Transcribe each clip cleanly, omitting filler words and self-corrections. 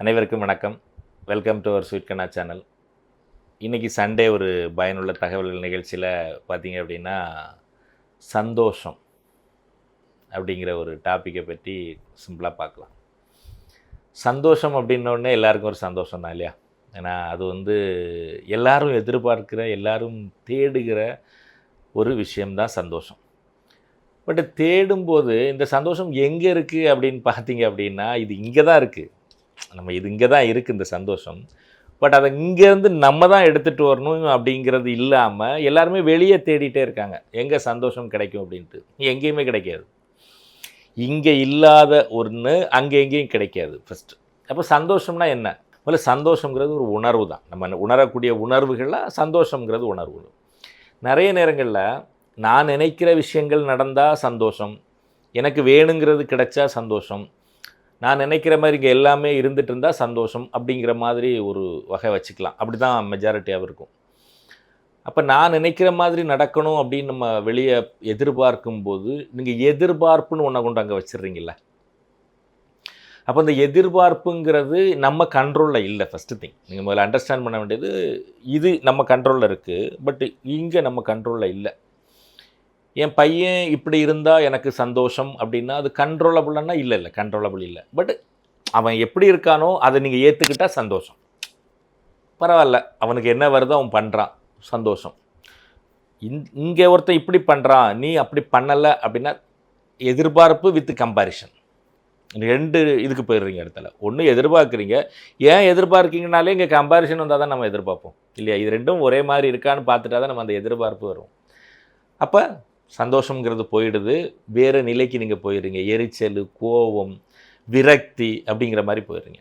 அனைவருக்கும் வணக்கம். Welcome to our sweet Kanna channel. இன்றைக்கி சண்டே ஒரு பயனுள்ள தகவல்கள் நிகழ்ச்சியில் பார்த்தீங்க அப்படின்னா, சந்தோஷம் அப்படிங்கிற ஒரு டாப்பிக்கை பற்றி சிம்பிளாக பார்க்கலாம். சந்தோஷம் அப்படின்னோடனே எல்லாருக்கும் ஒரு சந்தோஷம் தான் இல்லையா? ஏன்னா அது எல்லாரும் எதிர்பார்க்கிற, எல்லாரும் தேடுகிற ஒரு விஷயம்தான் சந்தோஷம். பட் தேடும்போது இந்த சந்தோஷம் எங்கே இருக்குது அப்படின்னு பார்த்தீங்க அப்படின்னா, இது இங்கே தான் இருக்குது. இது இங்கே தான் இருக்குது இந்த சந்தோஷம். பட் அதை இங்கேருந்து நம்ம தான் எடுத்துகிட்டு வரணும் அப்படிங்கிறது இல்லாமல் எல்லாருமே வெளியே தேடிட்டே இருக்காங்க. எங்கே சந்தோஷம் கிடைக்கும் அப்படின்ட்டு. எங்கேயுமே கிடைக்காது. இங்கே இல்லாத ஒன்று அங்கே எங்கேயும் கிடைக்காது ஃபஸ்ட்டு. அப்போ சந்தோஷம்னா என்ன? முதல்ல சந்தோஷங்கிறது ஒரு உணர்வு தான். நம்ம உணரக்கூடிய உணர்வுகளில் சந்தோஷங்கிறது உணர்வு. நிறைய நேரங்களில் நான் நினைக்கிற விஷயங்கள் நடந்தால் சந்தோஷம், எனக்கு வேணுங்கிறது கிடைச்சா சந்தோஷம், நான் நினைக்கிற மாதிரி இங்கே எல்லாமே இருந்துகிட்டு இருந்தால் சந்தோஷம் அப்படிங்கிற மாதிரி ஒரு வகை வச்சுக்கலாம். அப்படி தான் மெஜாரிட்டியாக இருக்கும். அப்போ நான் நினைக்கிற மாதிரி நடக்கணும் அப்படின்னு நம்ம வெளியே எதிர்பார்க்கும்போது, நீங்கள் எதிர்பார்ப்புன்னு ஒன்றை கொண்டு அங்கே வச்சிடுறீங்கள. அப்போ இந்த எதிர்பார்ப்புங்கிறது நம்ம கண்ட்ரோலில் இல்லை. ஃபஸ்ட்டு திங் நீங்கள் முதல்ல அண்டர்ஸ்டாண்ட் பண்ண வேண்டியது, இது நம்ம கண்ட்ரோலில் இருக்குது, பட் இங்கே நம்ம கண்ட்ரோலில் இல்லை. என் பையன் இப்படி இருந்தால் எனக்கு சந்தோஷம் அப்படின்னா அது கண்ட்ரோலபுள்னா இல்லை, கண்ட்ரோலபுள் இல்லை. பட் அவன் எப்படி இருக்கானோ அதை நீங்கள் ஏற்றுக்கிட்டால் சந்தோஷம். பரவாயில்ல, அவனுக்கு என்ன வருதோ அவன் பண்ணுறான், சந்தோஷம். இங்கே ஒருத்தன் இப்படி பண்ணுறான், நீ அப்படி பண்ணலை அப்படின்னா எதிர்பார்ப்பு வித் கம்பேரிஷன். ரெண்டு இதுக்கு போயிடுறீங்க இடத்துல. ஒன்று எதிர்பார்க்குறீங்க, ஏன் எதிர்பார்க்கிங்கனாலே இங்கே கம்பேரிஷன் வந்தால் தான் நம்ம எதிர்பார்ப்போம் இல்லையா? இது ரெண்டும் ஒரே மாதிரி இருக்கான்னு பார்த்துட்டா தான் நம்ம அந்த எதிர்பார்ப்பு வரும். அப்போ சந்தோஷங்கிறது போயிடுது, வேறு நிலைக்கு நீங்கள் போயிடுறீங்க. எரிச்சல், கோபம், விரக்தி அப்படிங்கிற மாதிரி போயிடுறீங்க.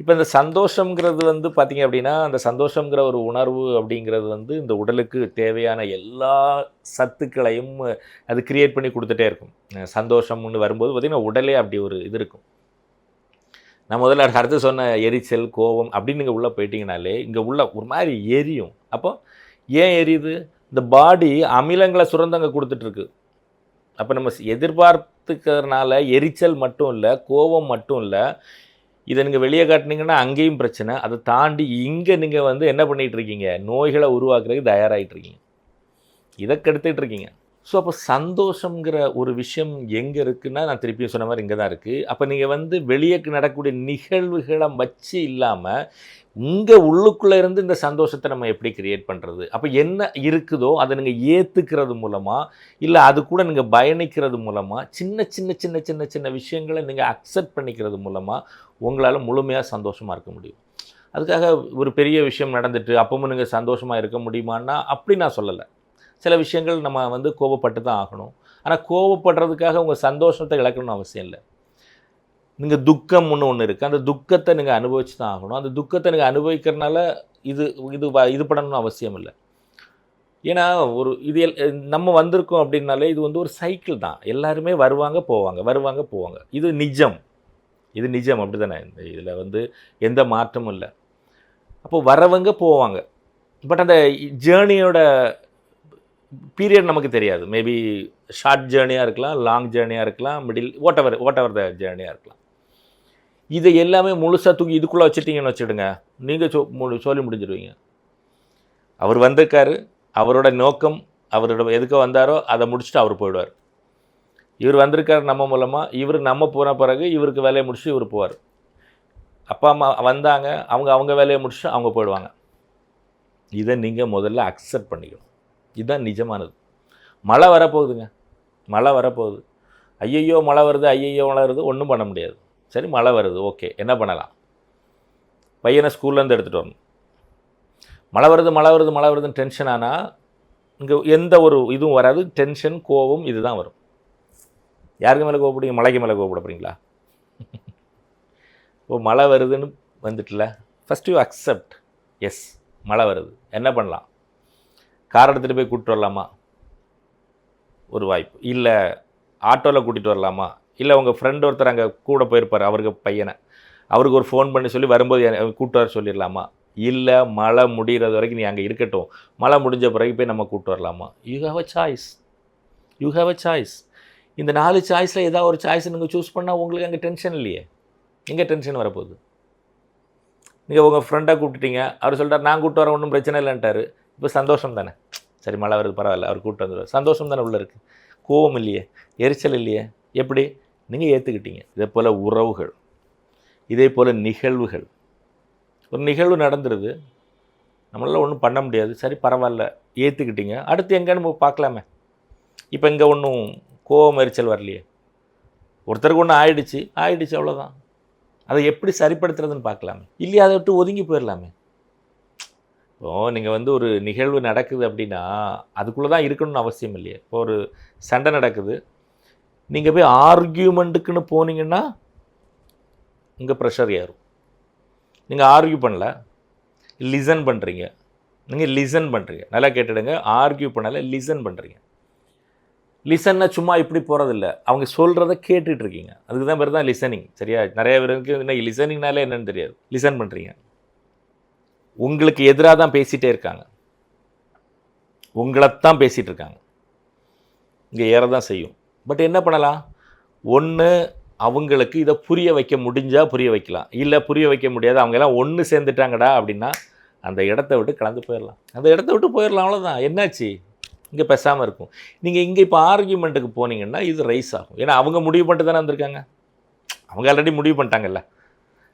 இப்போ இந்த சந்தோஷங்கிறது பார்த்தீங்க அப்படின்னா, அந்த சந்தோஷங்கிற ஒரு உணர்வு அப்படிங்கிறது இந்த உடலுக்கு தேவையான எல்லா சத்துக்களையும் அது கிரியேட் பண்ணி கொடுத்துட்டே இருக்கும். சந்தோஷம்னு வரும்போது பார்த்திங்கன்னா உடலே அப்படி ஒரு இது இருக்கும். நான் முதல்ல அடுத்து சொன்ன எரிச்சல், கோபம் அப்படின்னு நீங்கள் உள்ளே போயிட்டீங்கனாலே இங்கே உள்ள ஒரு மாதிரி எரியும். அப்போ ஏன் எரியுது? இந்த பாடி அமிலங்களை சுரந்தங்க கொடுத்துட்ருக்கு. அப்போ நம்ம எதிர்பார்த்துக்கிறதுனால எரிச்சல் மட்டும் இல்லை, கோபம் மட்டும் இல்லை, இதை நீங்கள் வெளியே காட்டினீங்கன்னா அங்கேயும் பிரச்சனை. அதை தாண்டி இங்கே நீங்கள் என்ன பண்ணிகிட்ருக்கீங்க? நோய்களை உருவாக்குறதுக்கு தயாராகிட்ருக்கீங்க, இதை கெடுத்துட்டு இருக்கீங்க. ஸோ அப்போ சந்தோஷங்கிற ஒரு விஷயம் எங்கே இருக்குன்னா, நான் திருப்பியும் சொன்ன மாதிரி இங்கே தான் இருக்குது. அப்போ நீங்கள் வெளியே நடக்கக்கூடிய நிகழ்வுகளை வச்சு இல்லாமல் உங்கள் உள்ளுக்குள்ளே இருந்து இந்த சந்தோஷத்தை நம்ம எப்படி கிரியேட் பண்ணுறது? அப்போ என்ன இருக்குதோ அதை நீங்கள் ஏற்றுக்கிறது மூலமாக, இல்லை அது கூட நீங்கள் பயணிக்கிறது மூலமாக, சின்ன சின்ன சின்ன சின்ன சின்ன விஷயங்களை நீங்கள் அக்செப்ட் பண்ணிக்கிறது மூலமாக உங்களால் முழுமையாக சந்தோஷமாக இருக்க முடியும். அதுக்காக ஒரு பெரிய விஷயம் நடந்துட்டு அப்பவும் நீங்கள் சந்தோஷமாக இருக்க முடியுமான்னா அப்படி நான் சொல்லலை. சில விஷயங்கள் நம்ம கோபப்பட்டு தான் ஆகணும். ஆனால் கோபப்படுறதுக்காக உங்கள் சந்தோஷத்தை இழக்கணும்னு அவசியம் இல்லை. நீங்கள் துக்கம்னு ஒன்று இருக்குது, அந்த துக்கத்தை நீங்கள் அனுபவிச்சு தான் ஆகணும். அந்த துக்கத்தை நீங்கள் அனுபவிக்கிறனால இது பண்ணணும்னு அவசியம் இல்லை. ஏன்னா நம்ம வந்திருக்கோம் அப்படின்னாலே இது ஒரு சைக்கிள் தான். எல்லாருமே வருவாங்க போவாங்க. இது நிஜம் அப்படி தானே? இதில் எந்த மாற்றமும் இல்லை. அப்போ வரவங்க போவாங்க. பட் அந்த ஜேர்னியோட பீரியட் நமக்கு தெரியாது. மேபி ஷார்ட் ஜேர்னியாக இருக்கலாம், லாங் ஜேர்னியாக இருக்கலாம், மிடில் வாட் எவர் த ஜேர்னியாக இருக்கலாம். இதை எல்லாமே முழுசாக தூக்கி இதுக்குள்ளே வச்சுட்டிங்கன்னு வச்சுடுங்க, நீங்கள் சொல்லி முடிஞ்சிடுவீங்க. அவர் வந்திருக்காரு, அவரோட நோக்கம், அவரோட எதுக்கோ வந்தாரோ அதை முடிச்சுட்டு அவர் போயிடுவார். இவர் வந்திருக்காரு நம்ம மூலமாக, இவர் நம்ம போன பிறகு இவருக்கு வேலையை முடிச்சுட்டு இவர் போவார். அப்பா அம்மா வந்தாங்க, அவங்க வேலையை முடிச்சுட்டு அவங்க போயிடுவாங்க. இதை நீங்கள் முதல்ல அக்செப்ட் பண்ணிக்கணும். இதுதான் நிஜமானது. மழை வரப்போகுதுங்க, மழை வரப்போகுது. ஐயையோ மழை வருது, ஒன்றும் பண்ண முடியாது. சரி, மழை வருது, ஓகே, என்ன பண்ணலாம்? பையனை ஸ்கூல்லேருந்து எடுத்துகிட்டு வரணும். மழை வருதுன்னு டென்ஷன் ஆனால் இங்கே எந்த ஒரு இதுவும் வராது. டென்ஷன், கோபம் இதுதான் வரும். யாருக்கு மேலே கோபப்படுறீங்க? மழைக்கு மேலே கோபப்படப்படுறீங்களா? இப்போ மழை வருதுன்னு வந்துட்டுல, ஃபஸ்ட்டு யூ அக்செப்ட். எஸ், மழை வருது, என்ன பண்ணலாம்? கார் எடுத்துகிட்டு போய் கூப்பிட்டு வரலாமா? ஒரு வாய்ப்பு. இல்லை ஆட்டோவில் கூட்டிகிட்டு வரலாமா? இல்லை உங்கள் ஃப்ரெண்ட் ஒருத்தர் அங்கே கூட போயிருப்பார், அவருக்கு பையனை, அவருக்கு ஒரு ஃபோன் பண்ணி சொல்லி வரும்போது கூப்பிட்டு வர சொல்லிடலாமா? இல்லை மழை முடிகிறது வரைக்கும் நீ அங்கே இருக்கட்டும், மழை முடிஞ்ச பிறகு போய் நம்ம கூப்பிட்டு வரலாமா? You have a choice. இந்த 4 சாய்ஸில் ஏதாவது ஒரு சாய்ஸ் நீங்கள் சூஸ் பண்ணால் உங்களுக்கு அங்கே டென்ஷன் இல்லையே. எங்கே டென்ஷன் வரப்போகுது? நீங்கள் உங்கள் ஃப்ரெண்டாக கூப்பிட்டுட்டீங்க, அவர் சொல்லிட்டார் நான் கூப்பிட்டு வரேன் ஒன்றும் பிரச்சனை இல்லைன்ட்டார். இப்போ சந்தோஷம் தானே, சரி மழை வருது பரவாயில்ல அவர் கூப்பிட்டு வந்துடுவார், சந்தோஷம் தானே உள்ளே இருக்குது. கோவம் இல்லையே, எரிச்சல் இல்லையே, எப்படி நீங்கள் ஏற்றுக்கிட்டீங்க. இதே போல் உறவுகள், இதே போல் நிகழ்வுகள். ஒரு நிகழ்வு நடந்துருது, நம்மளால் ஒன்றும் பண்ண முடியாது, சரி பரவாயில்ல ஏற்றுக்கிட்டீங்க, அடுத்து எங்கேன்னு பார்க்கலாமே. இப்போ இங்கே ஒன்றும் கோவம் எரிச்சல் வரலையே, ஒருத்தருக்கு ஒன்று ஆயிடுச்சு அவ்வளோதான். அதை எப்படி சரிப்படுத்துறதுன்னு பார்க்கலாமே, இல்லையா அதை விட்டு ஒதுங்கி போயிடலாமே. இப்போது நீங்கள் வந்து ஒரு நிகழ்வு நடக்குது அப்படின்னா அதுக்குள்ளே தான் இருக்கணும்னு அவசியம் இல்லையே. இப்போ ஒரு சண்டை நடக்குது, நீங்கள் போய் ஆர்கியூமெண்ட்டுக்குன்னு போனீங்கன்னா உங்கள் ப்ரெஷர் ஏறும். நீங்கள் ஆர்கியூ பண்ணல, லிசன் பண்ணுறீங்க. நீங்கள் லிசன் பண்ணுறீங்க, நல்லா கேட்டுடுங்க, ஆர்கியூ பண்ணலை, லிசன் பண்ணுறீங்க. லிசன்னா சும்மா இப்படி போகிறதில்ல, அவங்க சொல்கிறத கேட்டுட்ருக்கீங்க, அதுக்கு தான் பேர் தான் லிசனிங். சரியா? நிறைய பேருக்கு இன்னைக்கு லிசனிங்னாலே என்னென்னு தெரியாது. லிசன் பண்ணுறீங்க, உங்களுக்கு எதிராக தான் பேசிகிட்டே இருக்காங்க, உங்களைத்தான் பேசிகிட்டு இருக்காங்க, இங்கே ஏற தான் செய்யும். பட் என்ன பண்ணலாம், ஒன்று அவங்களுக்கு இதை புரிய வைக்க முடிஞ்சால் புரிய வைக்கலாம், இல்லை புரிய வைக்க முடியாது, அவங்கெல்லாம் ஒன்று சேர்ந்துட்டாங்கடா அப்படின்னா அந்த இடத்த விட்டு கலந்து போயிடலாம், அந்த இடத்த விட்டு போயிடலாம், அவ்வளோதான். என்னாச்சு, இங்கே பேசாமல் இருக்கும். நீங்கள் இங்கே இப்போ ஆர்கியூமெண்ட்டுக்கு போனீங்கன்னா இது ரைஸ் ஆகும். ஏன்னா அவங்க முடிவு பண்ணிட்டு தானே வந்திருக்காங்க, அவங்க ஆல்ரெடி முடிவு பண்ணிட்டாங்கல்ல.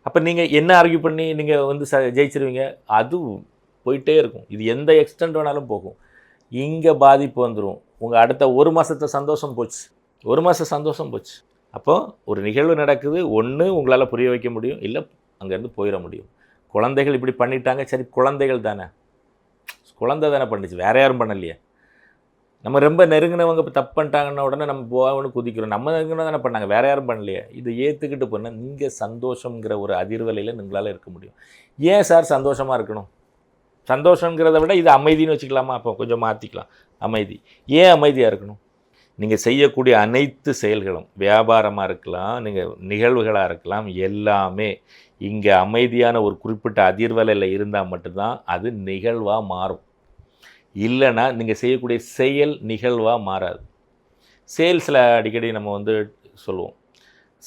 அப்போ நீங்கள் என்ன ஆர்கியூ பண்ணி நீங்கள் வந்து ஜெயிச்சிருவீங்க, அது போயிட்டே இருக்கும். இது எந்த எக்ஸ்டெண்ட் வேணாலும் போகும். இங்கே பாதிப்பு வந்துடும். உங்கள் அடுத்த ஒரு மாதத்தை சந்தோஷம் போச்சு, ஒரு மாதம் சந்தோஷம் போச்சு. அப்போது ஒரு நிகழ்வு நடக்குது, ஒன்று உங்களால் புரிய வைக்க முடியும், இல்லை அங்கேருந்து போயிட முடியும். குழந்தைகள் இப்படி பண்ணிட்டாங்க, சரி குழந்தைகள் தானே, குழந்தை தானே பண்ணிச்சு, வேறு யாரும் பண்ணலையே. நம்ம ரொம்ப நெருங்கினவங்க இப்போ தப்பு பண்ணிட்டாங்கன்ன உடனே நம்ம போகணும்னு குதிக்கிறோம், நம்ம நெருங்கின தானே பண்ணாங்க, வேறு யாரும் பண்ணலையே. இதை ஏற்றுக்கிட்டு பண்ணால் நீங்கள் சந்தோஷங்கிற ஒரு அதிர்வலையில் உங்களால் இருக்க முடியும். ஏன் சார் சந்தோஷமாக இருக்கணும், சந்தோஷங்கிறத விட இது அமைதின்னு வச்சுக்கலாமா, அப்போ கொஞ்சம் மாற்றிக்கலாம். அமைதி, ஏன் அமைதியாக இருக்கணும்? நீங்கள் செய்யக்கூடிய அனைத்து செயல்களும், வியாபாரமாக இருக்கலாம், நீங்கள் நிகழ்வுகளாக இருக்கலாம், எல்லாமே இங்கே அமைதியான ஒரு குறிப்பிட்ட அதிர்வலையில் இருந்தால் மட்டும்தான் அது நிகழ்வாக மாறும். இல்லைன்னா நீங்கள் செய்யக்கூடிய செயல் நிகழ்வாக மாறாது. சேல்ஸில் அடிக்கடி நம்ம வந்து சொல்லுவோம்,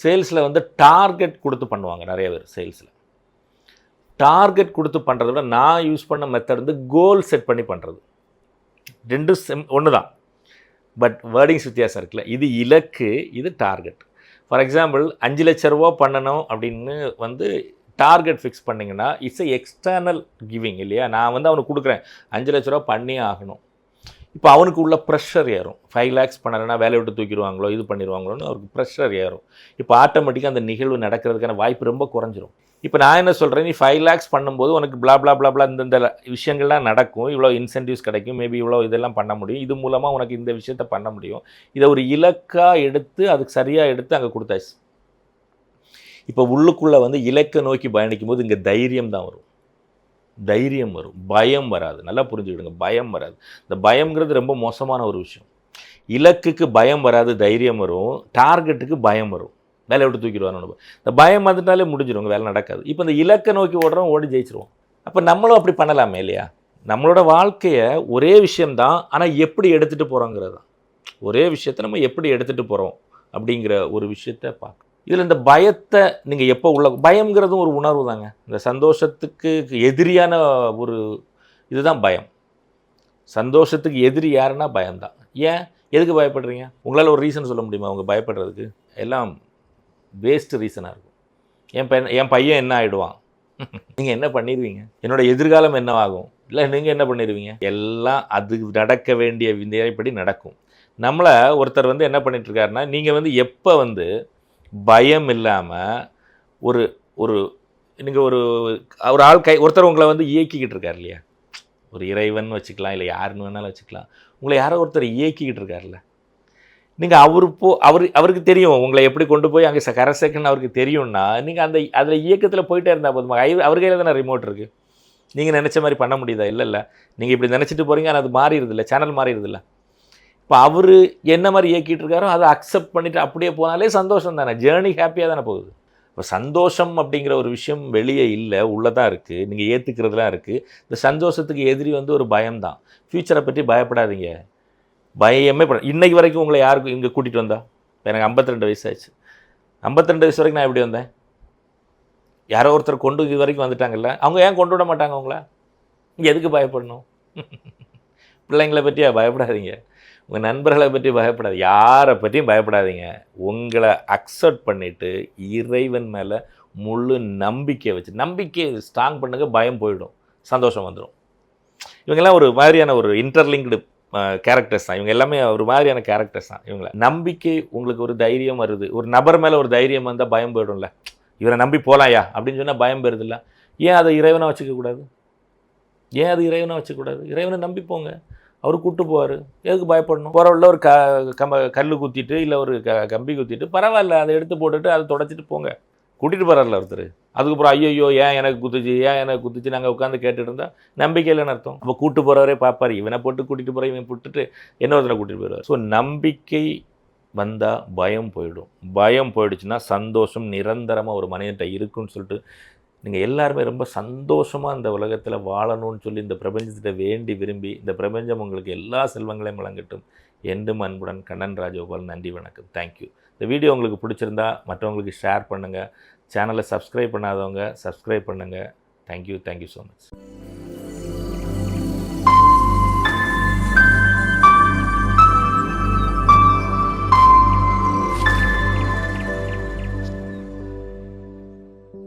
சேல்ஸில் வந்து டார்கெட் கொடுத்து பண்ணுவாங்க நிறைய பேர். சேல்ஸில் டார்கெட் கொடுத்து பண்ணுறத விட நான் யூஸ் பண்ண மெத்தட் வந்து கோல் செட் பண்ணி பண்ணுறது. ரெண்டும் ஒன்று தான், பட் வேர்டிங்ஸ் வித்தியாசம் இருக்குல்ல. இது இலக்கு, இது டார்கெட். ஃபார் எக்ஸாம்பிள் 5 லட்ச ரூபா பண்ணணும் அப்படின்னு வந்து டார்கெட் ஃபிக்ஸ் பண்ணிங்கன்னா இட்ஸ் எக்ஸ்டர்னல் கிவிங் இல்லையா. நான் வந்து அவனுக்கு கொடுக்குறேன் 5 லட்ச ரூபா பண்ணியே ஆகணும். இப்போ அவனுக்கு உள்ள ப்ரெஷர் ஏறும். 5 lakhs பண்ணலைன்னா வேலையை விட்டு தூக்கிடுவாங்களோ, இது பண்ணிடுவாங்களோன்னு அவருக்கு ப்ரெஷர் ஏறும். இப்போ ஆட்டோமேட்டிக்காக அந்த நிகழ்வு நடக்கிறதுக்கான வாய்ப்பு ரொம்ப குறைஞ்சிரும். இப்போ நான் என்ன சொல்கிறேன், நீ 5 lakhs பண்ணும்போது உனக்கு பிளா பிளா பிளா பிளா இந்த விஷயங்கள்லாம் நடக்கும், இவ்வளோ இன்சென்டிவ்ஸ் கிடைக்கும், மேபி இவ்வளோ இதெல்லாம் பண்ண முடியும், இது மூலமாக உனக்கு இந்த விஷயத்த பண்ண முடியும். இதை ஒரு இலக்காக எடுத்து அதுக்கு சரியாக எடுத்து அங்கே கொடுத்தாச்சு. இப்போ உள்ளுக்குள்ளே வந்து இலக்கை நோக்கி பயணிக்கும் போது இங்கே தைரியம் தான் வரும், தைரியம் வரும், பயம் வராது. நல்லா புரிஞ்சுக்கிடுங்க, பயம் வராது. இந்த பயம்ங்கிறது ரொம்ப மோசமான ஒரு விஷயம். இலக்குக்கு பயம் வராது, தைரியம் வரும். டார்கெட்டுக்கு பயம் வரும், வேலை விட்டு தூக்கிடுவாங்க. இந்த பயம் வந்துட்டாலே முடிஞ்சிடும், வேலை நடக்காது. இப்போ இந்த இலக்கை நோக்கி ஓடுறோம், ஓடி ஜெயிச்சிருவோம். அப்போ நம்மளும் அப்படி பண்ணலாமே இல்லையா. நம்மளோட வாழ்க்கையை ஒரே விஷயம்தான், ஆனால் எப்படி எடுத்துகிட்டு போகிறோங்கிறது தான். ஒரே விஷயத்தை நம்ம எப்படி எடுத்துகிட்டு போகிறோம் அப்படிங்கிற ஒரு விஷயத்தை பார்க்க. இதில் இந்த பயத்தை நீங்கள் எப்போ உள்ள, பயங்கிறதும் ஒரு உணர்வு தாங்க. இந்த சந்தோஷத்துக்கு எதிரியான ஒரு இதுதான் பயம். சந்தோஷத்துக்கு எதிரி யாருன்னா பயம்தான். ஏன், எதுக்கு பயப்படுறீங்க? உங்களால் ஒரு ரீசன் சொல்ல முடியுமா அவங்க பயப்படுறதுக்கு? எல்லாம் வேஸ்ட்டு ரீசனாக இருக்கும். என் பையன் என்ன ஆகிடுவான், நீங்கள் என்ன பண்ணிடுவீங்க, என்னோட எதிர்காலம் என்ன ஆகும், இல்லை நீங்கள் என்ன பண்ணிடுவீங்க, எல்லாம் அது நடக்க வேண்டிய விதைப்படி நடக்கும். நம்மளை ஒருத்தர் வந்து என்ன பண்ணிகிட்ருக்காருன்னா, நீங்கள் வந்து எப்போ வந்து பயம் இல்லாமல் ஒரு ஒரு நீங்கள் ஒரு ஒரு ஆள் ஒருத்தர் உங்களை வந்து இயக்கிக்கிட்டு இருக்கார் இல்லையா, ஒரு இறைவன் வச்சுக்கலாம், இல்லை யாருன்னு வேணாலும் வச்சுக்கலாம். உங்களை யாரோ ஒருத்தர் இயக்கிக்கிட்டு இருக்கார்ல, நீங்கள் அவருக்கு தெரியும் உங்களை எப்படி கொண்டு போய் அங்கே கரை சேர்க்கணும்னு அவருக்கு தெரியும்னா, நீங்கள் அதில் இயக்கத்தில் போயிட்டே இருந்தால் போதுமா? அவர் கையில் தானே ரிமோட் இருக்குது. நீங்கள் நினச்ச மாதிரி பண்ண முடியுதா? இல்லை, நீங்கள் இப்படி நினச்சிட்டு போகிறீங்க, ஆனால் அது மாறிடுதில்ல, சேனல் மாறிடுதில்ல. இப்போ அவர் என்ன மாதிரி இயக்கிட்டு இருக்காரோ அதை அக்செப்ட் பண்ணிவிட்டு அப்படியே போனாலே சந்தோஷம் தானே, ஜேர்னி ஹாப்பியாக தானே போகுது. இப்போ சந்தோஷம் அப்படிங்கிற ஒரு விஷயம் வெளியே இல்லை, உள்ளே தான் இருக்குது, நீங்கள் ஏற்றுக்கிறதுலாம் இருக்குது. இந்த சந்தோஷத்துக்கு எதிரி வந்து ஒரு பயம்தான். ஃப்யூச்சரை பற்றி பயப்படாதீங்க, பயமே இன்றைக்கி வரைக்கும் உங்களை யாருக்கு இங்கே கூட்டிகிட்டு வந்தா? எனக்கு 52 வயசு ஆச்சு. 52 வயசு வரைக்கும் நான் எப்படி வந்தேன்? யாரோ ஒருத்தர் கொண்டு இது வரைக்கும் வந்துட்டாங்கல்ல, அவங்க ஏன் கொண்டு விட மாட்டாங்க அவங்கள? எதுக்கு பயப்படணும்? பிள்ளைங்கள பற்றியா பயப்படாதீங்க. உங்கள் நண்பர்களை பற்றி பயப்படாது, யாரை பற்றியும் பயப்படாதீங்க. உங்களை அக்செப்ட் பண்ணிவிட்டு இறைவன் மேலே முழு நம்பிக்கை வச்சு, நம்பிக்கையை ஸ்ட்ராங் பண்ணுங்க, பயம் போயிடும், சந்தோஷம் வந்துடும். இவங்கெல்லாம் ஒரு மாதிரியான ஒரு இன்டர்லிங்க்டு கேரக்டர்ஸ் தான். இவங்க எல்லாமே ஒரு மாதிரியான கேரக்டர்ஸ் தான். இவங்கள நம்பிக்கை, உங்களுக்கு ஒரு தைரியம் வருது, ஒரு நபர் மேலே ஒரு தைரியம் வந்தால் பயம் போயிடும்ல. இவரை நம்பி போகலாயா அப்படின்னு சொன்னால் பயம் போயிருதில்ல. ஏன் அதை இறைவனை வச்சுக்கக்கூடாது? ஏன் அது இறைவனை வச்சுக்கூடாது? இறைவனை நம்பி போங்க, அவர் கூப்பிட்டு போவார். எதுக்கு பயப்படணும்? போகிறவள்ள ஒரு கல் குத்திட்டு இல்லை ஒரு கம்பி குத்திட்டு பரவாயில்ல, அதை எடுத்து போட்டுட்டு அதை தொடச்சிட்டு போங்க. கூட்டிகிட்டு போகிறார்ல ஒருத்தர். அதுக்கப்புறம் ஐயோ ஏன் எனக்கு குத்துச்சு நாங்கள் உட்காந்து கேட்டுட்டு இருந்தால் நம்பிக்கை இல்லைன்னு அர்த்தம். அப்போ கூட்டு போகிறவரே பார்ப்பார், இவனை போட்டு கூட்டிகிட்டு போகிற, இவன் போட்டுட்டு இன்னொருத்தரை கூட்டிகிட்டு போயிடுவார். ஸோ நம்பிக்கை வந்தால் பயம் போயிடும். பயம் போயிடுச்சுன்னா சந்தோஷம் நிரந்தரமாக ஒரு மனிதன்கிட்ட இருக்குன்னு சொல்லிட்டு நீங்கள் எல்லாருமே ரொம்ப சந்தோஷமாக இந்த உலகத்தில் வாழணும்னு சொல்லி இந்த பிரபஞ்சத்திட்ட வேண்டி விரும்பி, இந்த பிரபஞ்சம் உங்களுக்கு எல்லா செல்வங்களையும் வழங்கட்டும். என்றும் அன்புடன் கண்ணன் ராஜகோபால். நன்றி, வணக்கம், தேங்க்யூ. இந்த வீடியோ உங்களுக்கு பிடிச்சிருந்தா மற்றவங்களுக்கு ஷேர் பண்ணுங்கள். சேனலை சப்ஸ்கிரைப் பண்ணாதவங்க சப்ஸ்கிரைப் பண்ணுங்கள். Thank you so much.